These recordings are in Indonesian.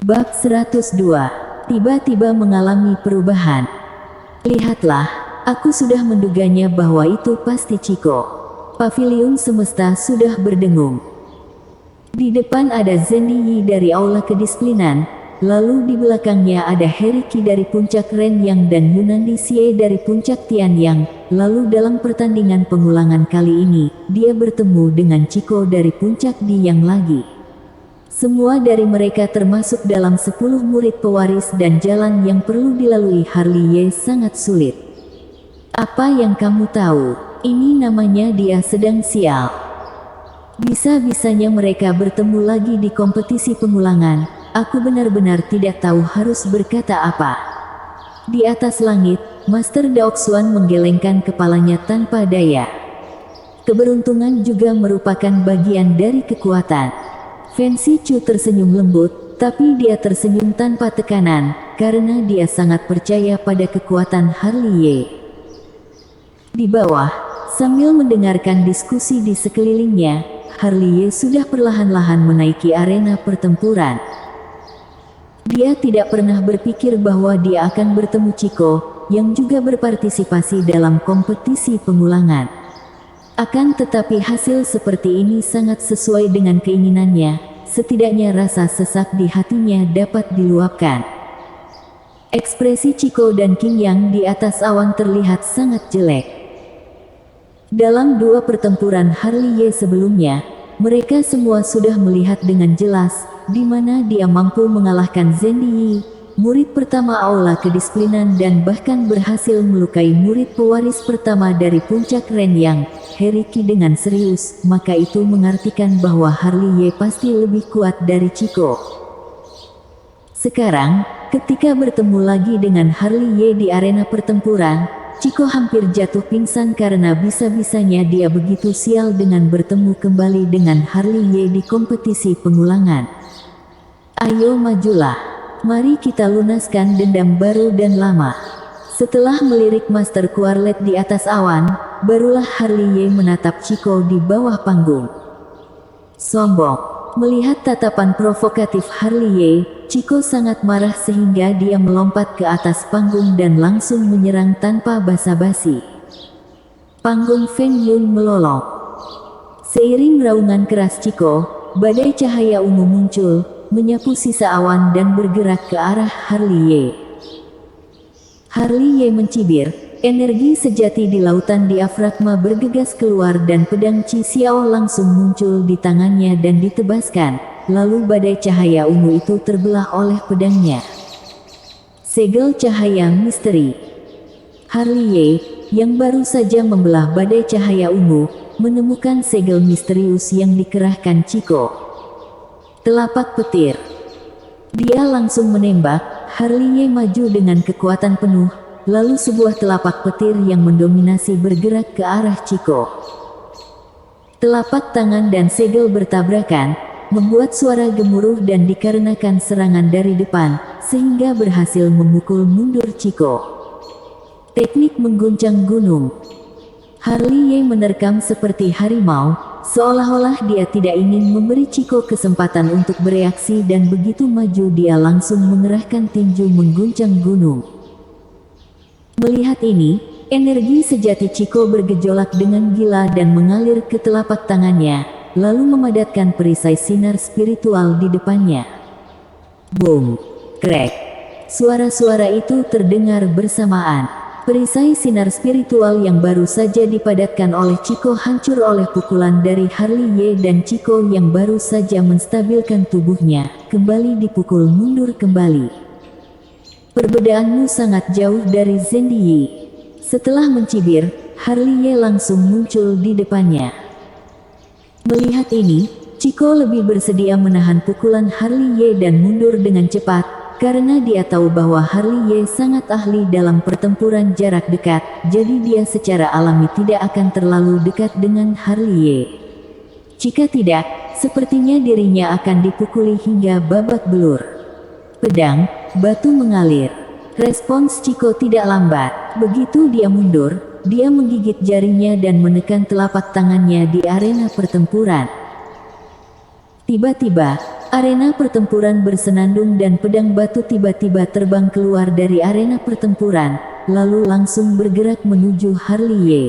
Bab 102. Tiba-tiba mengalami perubahan. Lihatlah, aku sudah menduganya bahwa itu pasti Chico. Paviliun semesta sudah berdengung. Di depan ada Zhendy Yi dari Aula Kedisiplinan, lalu di belakangnya ada Heriki dari Puncak Renyang dan Yunandi Xie dari Puncak Tianyang. Lalu dalam pertandingan pengulangan kali ini, dia bertemu dengan Chico dari Puncak Diyang lagi. Semua dari mereka termasuk dalam 10 murid pewaris dan jalan yang perlu dilalui Harley Ye sangat sulit. Apa yang kamu tahu? Ini namanya dia sedang sial. Bisa-bisanya mereka bertemu lagi di kompetisi pengulangan. Aku benar-benar tidak tahu harus berkata apa. Di atas langit, Master Daoxuan menggelengkan kepalanya tanpa daya. Keberuntungan juga merupakan bagian dari kekuatan. Fancy Chu tersenyum lembut, tapi dia tersenyum tanpa tekanan, karena dia sangat percaya pada kekuatan Harley Ye. Di bawah, sambil mendengarkan diskusi di sekelilingnya, Harley Ye sudah perlahan-lahan menaiki arena pertempuran. Dia tidak pernah berpikir bahwa dia akan bertemu Chico, yang juga berpartisipasi dalam kompetisi pengulangan. Akan tetapi hasil seperti ini sangat sesuai dengan keinginannya, setidaknya rasa sesak di hatinya dapat diluapkan. Ekspresi Chico dan Qing Yang di atas awan terlihat sangat jelek. Dalam dua pertempuran Harley Ye sebelumnya, mereka semua sudah melihat dengan jelas, di mana dia mampu mengalahkan Zhendy Yi, murid pertama Aula Kedisiplinan dan bahkan berhasil melukai murid pewaris pertama dari Puncak Renyang, Heriki dengan serius, maka itu mengartikan bahwa Harley Ye pasti lebih kuat dari Chico. Sekarang, ketika bertemu lagi dengan Harley Ye di arena pertempuran, Chico hampir jatuh pingsan karena bisa-bisanya dia begitu sial dengan bertemu kembali dengan Harley Ye di kompetisi pengulangan. Ayo majulah. Mari kita lunaskan dendam baru dan lama. Setelah melirik Master Quarlet di atas awan, barulah Harley Ye menatap Chico di bawah panggung. Sombong. Melihat tatapan provokatif Harley Ye, Chico sangat marah sehingga dia melompat ke atas panggung dan langsung menyerang tanpa basa-basi. Panggung Feng Yun melolong. Seiring raungan keras Chico, badai cahaya ungu muncul, menyapu sisa awan dan bergerak ke arah Harley Ye. Harley Ye mencibir, energi sejati di lautan diafragma bergegas keluar dan pedang Qi Xiao langsung muncul di tangannya dan ditebaskan, lalu badai cahaya ungu itu terbelah oleh pedangnya. Segel cahaya misteri. Harley Ye, yang baru saja membelah badai cahaya ungu, menemukan segel misterius yang dikerahkan Chico. Telapak petir. Dia langsung menembak. Harley Ye maju dengan kekuatan penuh, lalu sebuah telapak petir yang mendominasi bergerak ke arah Chico. Telapak tangan dan segel bertabrakan, membuat suara gemuruh dan dikarenakan serangan dari depan, sehingga berhasil memukul mundur Chico. Teknik mengguncang gunung. Harley Ye menerkam seperti harimau, seolah-olah dia tidak ingin memberi Chico kesempatan untuk bereaksi dan begitu maju dia langsung mengerahkan tinju mengguncang gunung. Melihat ini, energi sejati Chico bergejolak dengan gila dan mengalir ke telapak tangannya, lalu memadatkan perisai sinar spiritual di depannya. Boom! Crack! Suara-suara itu terdengar bersamaan. Perisai sinar spiritual yang baru saja dipadatkan oleh Chico hancur oleh pukulan dari Harley Ye dan Chico yang baru saja menstabilkan tubuhnya, kembali dipukul mundur kembali. Perbedaanmu sangat jauh dari Zhendy Yi. Setelah mencibir, Harley Ye langsung muncul di depannya. Melihat ini, Chico lebih bersedia menahan pukulan Harley Ye dan mundur dengan cepat, karena dia tahu bahwa Harley Ye sangat ahli dalam pertempuran jarak dekat, jadi dia secara alami tidak akan terlalu dekat dengan Harley Ye. Jika tidak, sepertinya dirinya akan dipukuli hingga babak belur. Pedang, batu mengalir. Respons Chico tidak lambat. Begitu dia mundur, dia menggigit jarinya dan menekan telapak tangannya di arena pertempuran. Tiba-tiba, Arena pertempuran bersenandung dan pedang batu tiba-tiba terbang keluar dari arena pertempuran, lalu langsung bergerak menuju Harley Ye.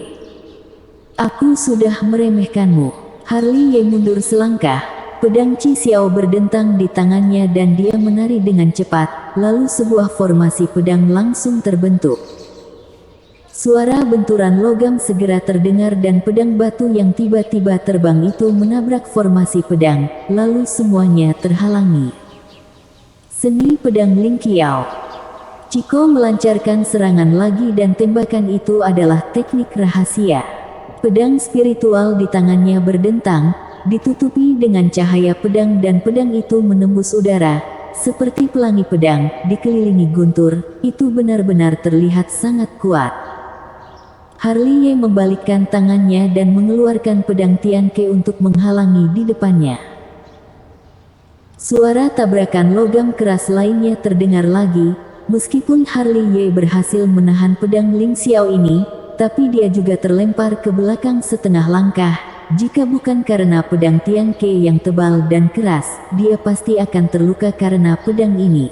Aku sudah meremehkanmu. Harley Ye mundur selangkah, pedang Qi Xiao berdentang di tangannya dan dia menari dengan cepat, lalu sebuah formasi pedang langsung terbentuk. Suara benturan logam segera terdengar dan pedang batu yang tiba-tiba terbang itu menabrak formasi pedang, lalu semuanya terhalangi. Seni pedang Ling Qiao. Chico melancarkan serangan lagi dan tembakan itu adalah teknik rahasia. Pedang spiritual di tangannya berdentang, ditutupi dengan cahaya pedang dan pedang itu menembus udara, seperti pelangi pedang, dikelilingi guntur, itu benar-benar terlihat sangat kuat. Harley Ye membalikkan tangannya dan mengeluarkan pedang Tianke untuk menghalangi di depannya. Suara tabrakan logam keras lainnya terdengar lagi, meskipun Harley Ye berhasil menahan pedang Ling Xiao ini, tapi dia juga terlempar ke belakang setengah langkah. Jika bukan karena pedang Tianke yang tebal dan keras, dia pasti akan terluka karena pedang ini.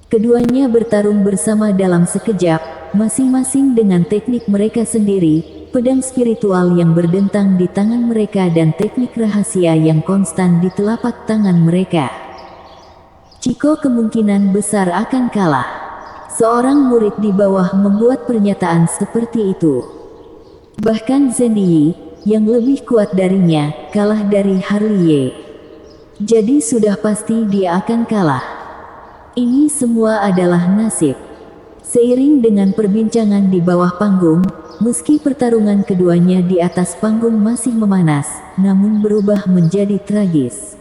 Keduanya bertarung bersama dalam sekejap, masing-masing dengan teknik mereka sendiri, pedang spiritual yang berdentang di tangan mereka dan teknik rahasia yang konstan di telapak tangan mereka. Chico kemungkinan besar akan kalah. Seorang murid di bawah membuat pernyataan seperti itu. Bahkan Zhen Yi, yang lebih kuat darinya, kalah dari Harley Ye. Jadi sudah pasti dia akan kalah. Ini semua adalah nasib. Seiring dengan perbincangan di bawah panggung, meski pertarungan keduanya di atas panggung masih memanas, namun berubah menjadi tragis.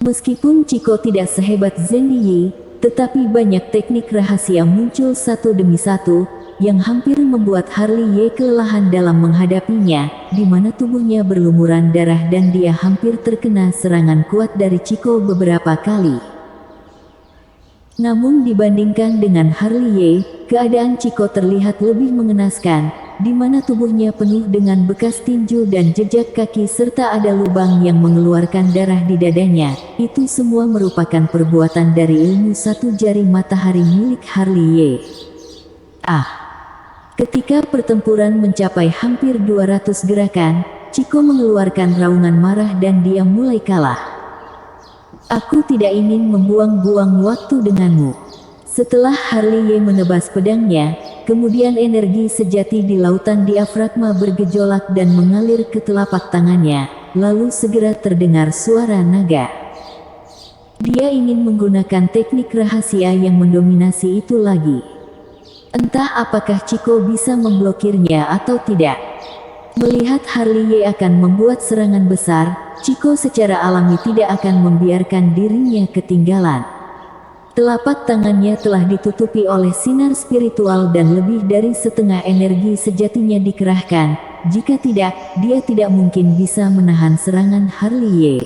Meskipun Chico tidak sehebat Zhen Yi, tetapi banyak teknik rahasia muncul satu demi satu, yang hampir membuat Harley Ye kelelahan dalam menghadapinya, di mana tubuhnya berlumuran darah dan dia hampir terkena serangan kuat dari Chico beberapa kali. Namun dibandingkan dengan Harley Ye, keadaan Chico terlihat lebih mengenaskan, di mana tubuhnya penuh dengan bekas tinju dan jejak kaki serta ada lubang yang mengeluarkan darah di dadanya. Itu semua merupakan perbuatan dari ilmu satu jari matahari milik Harley Ye. Ketika pertempuran mencapai hampir 200 gerakan, Chico mengeluarkan raungan marah dan dia mulai kalah. Aku tidak ingin membuang-buang waktu denganmu. Setelah Harley Ye menebas pedangnya, kemudian energi sejati di lautan diafragma bergejolak dan mengalir ke telapak tangannya, lalu segera terdengar suara naga. Dia ingin menggunakan teknik rahasia yang mendominasi itu lagi. Entah apakah Chico bisa memblokirnya atau tidak. Melihat Harley Ye akan membuat serangan besar, Chico secara alami tidak akan membiarkan dirinya ketinggalan. Telapak tangannya telah ditutupi oleh sinar spiritual dan lebih dari setengah energi sejatinya dikerahkan. Jika tidak, dia tidak mungkin bisa menahan serangan Harley Ye.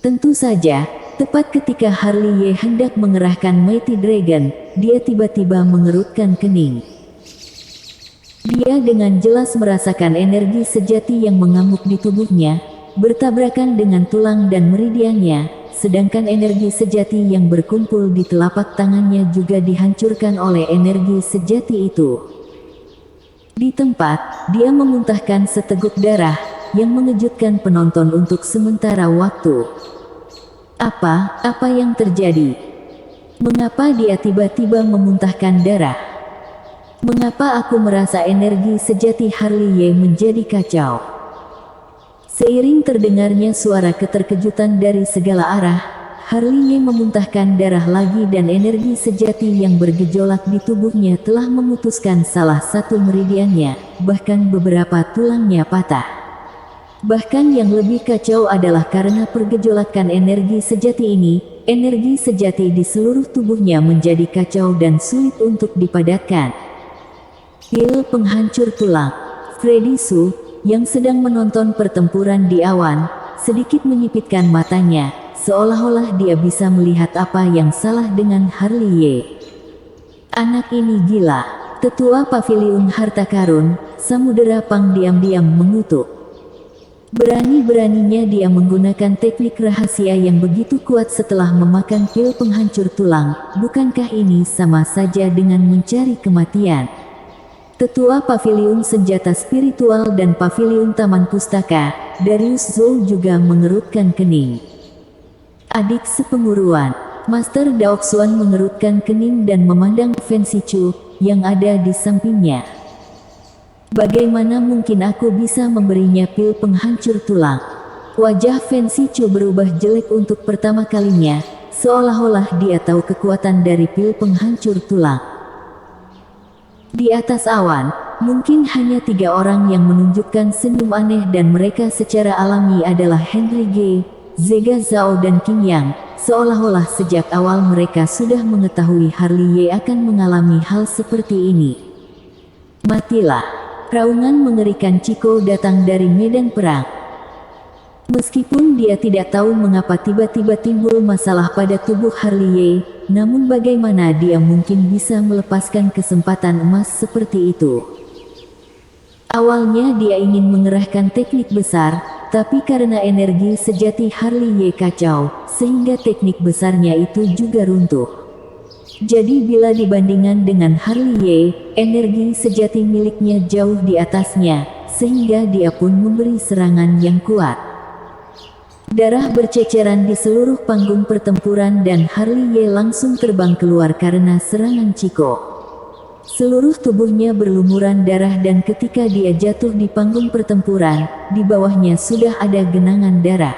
Tentu saja, tepat ketika Harley Ye hendak mengerahkan Mighty Dragon, dia tiba-tiba mengerutkan kening. Dia dengan jelas merasakan energi sejati yang mengamuk di tubuhnya, bertabrakan dengan tulang dan meridiannya, sedangkan energi sejati yang berkumpul di telapak tangannya juga dihancurkan oleh energi sejati itu. Di tempat, dia memuntahkan seteguk darah, yang mengejutkan penonton untuk sementara waktu. Apa yang terjadi? Mengapa dia tiba-tiba memuntahkan darah? Mengapa aku merasa energi sejati Harley Ye menjadi kacau? Seiring terdengarnya suara keterkejutan dari segala arah, Harley Ye memuntahkan darah lagi dan energi sejati yang bergejolak di tubuhnya telah memutuskan salah satu meridiannya, bahkan beberapa tulangnya patah. Bahkan yang lebih kacau adalah karena pergejolakan energi sejati ini, energi sejati di seluruh tubuhnya menjadi kacau dan sulit untuk dipadatkan. Pil penghancur tulang. Freddy Su, yang sedang menonton pertempuran di awan, sedikit menyipitkan matanya, seolah-olah dia bisa melihat apa yang salah dengan Harley Ye. Anak ini gila. Tetua Paviliun Harta Karun, Samudera Pang diam-diam mengutuk. Berani-beraninya dia menggunakan teknik rahasia yang begitu kuat setelah memakan pil penghancur tulang. Bukankah ini sama saja dengan mencari kematian? Tetua Paviliun Senjata Spiritual dan Paviliun Taman Pustaka, Darius Zhou juga mengerutkan kening. Adik sepenguruan, Master Daoxuan mengerutkan kening dan memandang Fen Shichu yang ada di sampingnya. Bagaimana mungkin aku bisa memberinya pil penghancur tulang? Wajah Fen Shichu berubah jelek untuk pertama kalinya, seolah-olah dia tahu kekuatan dari pil penghancur tulang. Di atas awan, mungkin hanya 3 orang yang menunjukkan senyum aneh dan mereka secara alami adalah Henry Ge, Zega Zhao dan Qing Yang, seolah-olah sejak awal mereka sudah mengetahui Harley Ye akan mengalami hal seperti ini. Matilah! Raungan mengerikan Chikou datang dari medan perang. Meskipun dia tidak tahu mengapa tiba-tiba timbul masalah pada tubuh Harley Ye, namun bagaimana dia mungkin bisa melepaskan kesempatan emas seperti itu. Awalnya dia ingin mengerahkan teknik besar, tapi karena energi sejati Harley Ye kacau, sehingga teknik besarnya itu juga runtuh. Jadi bila dibandingkan dengan Harley Ye, energi sejati miliknya jauh di atasnya, sehingga dia pun memberi serangan yang kuat. Darah berceceran di seluruh panggung pertempuran dan Harley Ye langsung terbang keluar karena serangan Chikou. Seluruh tubuhnya berlumuran darah dan ketika dia jatuh di panggung pertempuran, di bawahnya sudah ada genangan darah.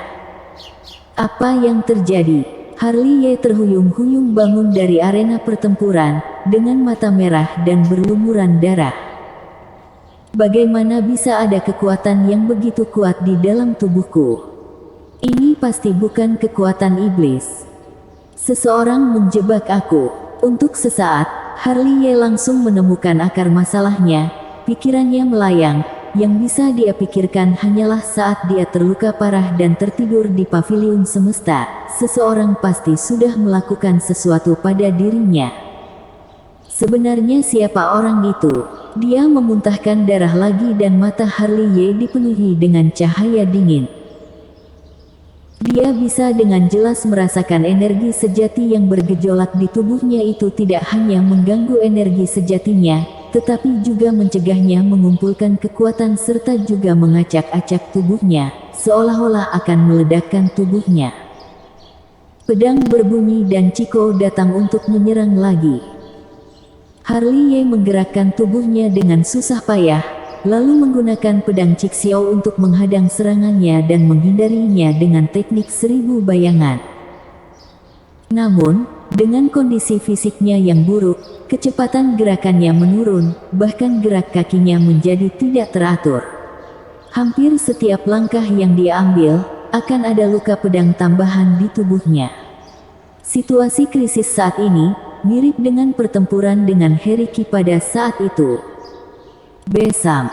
Apa yang terjadi? Harley Ye terhuyung-huyung bangun dari arena pertempuran, dengan mata merah dan berlumuran darah. Bagaimana bisa ada kekuatan yang begitu kuat di dalam tubuhku? Ini pasti bukan kekuatan iblis. Seseorang menjebak aku. Untuk sesaat, Harley Ye langsung menemukan akar masalahnya, pikirannya melayang. Yang bisa dia pikirkan hanyalah saat dia terluka parah dan tertidur di paviliun semesta, seseorang pasti sudah melakukan sesuatu pada dirinya. Sebenarnya siapa orang itu? Dia memuntahkan darah lagi dan mata Harley Ye dipenuhi dengan cahaya dingin. Dia bisa dengan jelas merasakan energi sejati yang bergejolak di tubuhnya itu tidak hanya mengganggu energi sejatinya, tetapi juga mencegahnya mengumpulkan kekuatan serta juga mengacak-acak tubuhnya, seolah-olah akan meledakkan tubuhnya. Pedang berbunyi dan Chikou datang untuk menyerang lagi. Harley Ye menggerakkan tubuhnya dengan susah payah, lalu menggunakan pedang Cixiao untuk menghadang serangannya dan menghindarinya dengan teknik 1000 bayangan. Namun, dengan kondisi fisiknya yang buruk, kecepatan gerakannya menurun, bahkan gerak kakinya menjadi tidak teratur. Hampir setiap langkah yang dia ambil, akan ada luka pedang tambahan di tubuhnya. Situasi krisis saat ini, mirip dengan pertempuran dengan Heriki pada saat itu. Besam.